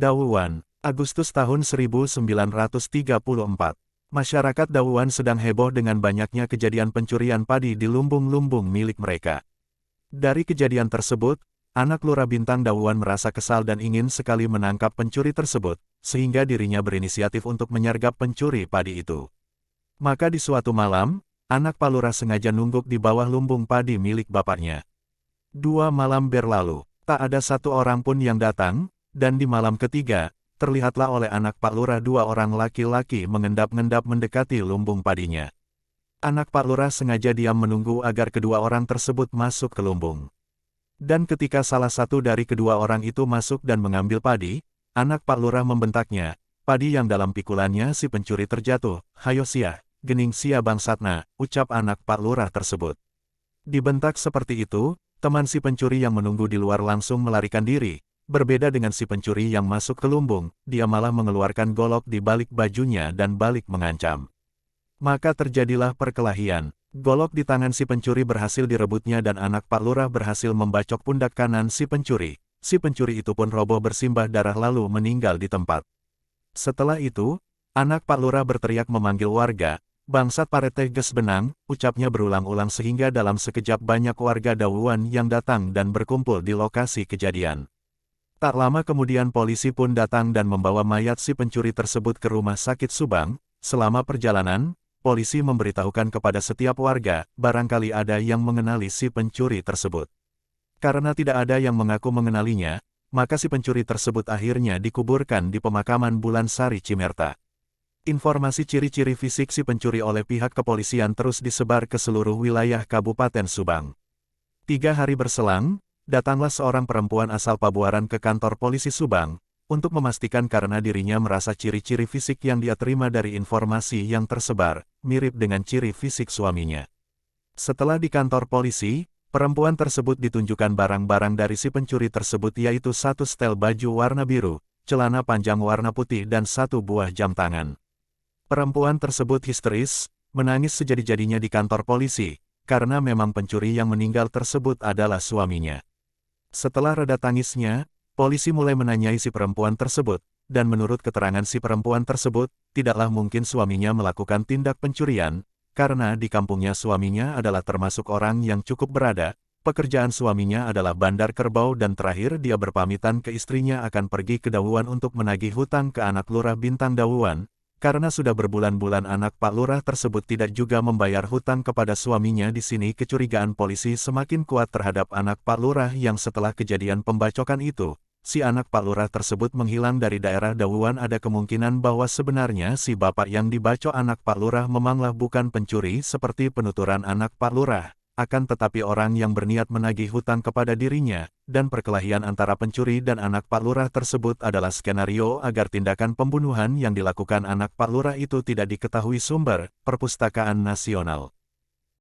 Dawuan, Agustus tahun 1934. Masyarakat Dawuan sedang heboh dengan banyaknya kejadian pencurian padi di lumbung-lumbung milik mereka. Dari kejadian tersebut, anak Lurah Bintang Dawuan merasa kesal dan ingin sekali menangkap pencuri tersebut, sehingga dirinya berinisiatif untuk menyergap pencuri padi itu. Maka di suatu malam, anak Pak Lurah sengaja nungguk di bawah lumbung padi milik bapaknya. 2 malam berlalu, tak ada satu orang pun yang datang, dan di malam ketiga, terlihatlah oleh anak Pak Lurah 2 orang laki-laki mengendap-endap mendekati lumbung padinya. Anak Pak Lurah sengaja diam menunggu agar kedua orang tersebut masuk ke lumbung. Dan ketika salah satu dari kedua orang itu masuk dan mengambil padi, anak Pak Lurah membentaknya, "Padi yang dalam pikulannya si pencuri terjatuh, hayo sia, gening sia bangsatna," ucap anak Pak Lurah tersebut. Dibentak seperti itu, teman si pencuri yang menunggu di luar langsung melarikan diri. Berbeda dengan si pencuri yang masuk ke lumbung, dia malah mengeluarkan golok di balik bajunya dan balik mengancam. Maka terjadilah perkelahian. Golok di tangan si pencuri berhasil direbutnya dan anak Pak Lurah berhasil membacok pundak kanan si pencuri. Si pencuri itu pun roboh bersimbah darah lalu meninggal di tempat. Setelah itu, anak Pak Lurah berteriak memanggil warga, "Bangsat parete ges benang," ucapnya berulang-ulang sehingga dalam sekejap banyak warga Dawuan yang datang dan berkumpul di lokasi kejadian. Tak lama kemudian polisi pun datang dan membawa mayat si pencuri tersebut ke rumah sakit Subang. Selama perjalanan, polisi memberitahukan kepada setiap warga, barangkali ada yang mengenali si pencuri tersebut. Karena tidak ada yang mengaku mengenalinya, maka si pencuri tersebut akhirnya dikuburkan di pemakaman Bulan Sari Cimerta. Informasi ciri-ciri fisik si pencuri oleh pihak kepolisian terus disebar ke seluruh wilayah Kabupaten Subang. 3 hari berselang, datanglah seorang perempuan asal Pabuaran ke kantor polisi Subang, untuk memastikan karena dirinya merasa ciri-ciri fisik yang dia terima dari informasi yang tersebar, mirip dengan ciri fisik suaminya. Setelah di kantor polisi, perempuan tersebut ditunjukkan barang-barang dari si pencuri tersebut yaitu 1 setel baju warna biru, celana panjang warna putih dan 1 buah jam tangan. Perempuan tersebut histeris, menangis sejadi-jadinya di kantor polisi, karena memang pencuri yang meninggal tersebut adalah suaminya. Setelah reda tangisnya, polisi mulai menanyai si perempuan tersebut, dan menurut keterangan si perempuan tersebut, tidaklah mungkin suaminya melakukan tindak pencurian, karena di kampungnya suaminya adalah termasuk orang yang cukup berada, pekerjaan suaminya adalah bandar kerbau dan terakhir dia berpamitan ke istrinya akan pergi ke Dawuan untuk menagih hutang ke anak Lurah Bintang Dawuan. Karena sudah berbulan-bulan anak Pak Lurah tersebut tidak juga membayar hutang kepada suaminya, di sini kecurigaan polisi semakin kuat terhadap anak Pak Lurah yang setelah kejadian pembacokan itu, si anak Pak Lurah tersebut menghilang dari daerah Dawuan. Ada kemungkinan bahwa sebenarnya si bapak yang dibacok anak Pak Lurah memanglah bukan pencuri seperti penuturan anak Pak Lurah, akan tetapi orang yang berniat menagih hutang kepada dirinya, dan perkelahian antara pencuri dan anak Pak Lurah tersebut adalah skenario agar tindakan pembunuhan yang dilakukan anak Pak Lurah itu tidak diketahui sumber Perpustakaan Nasional.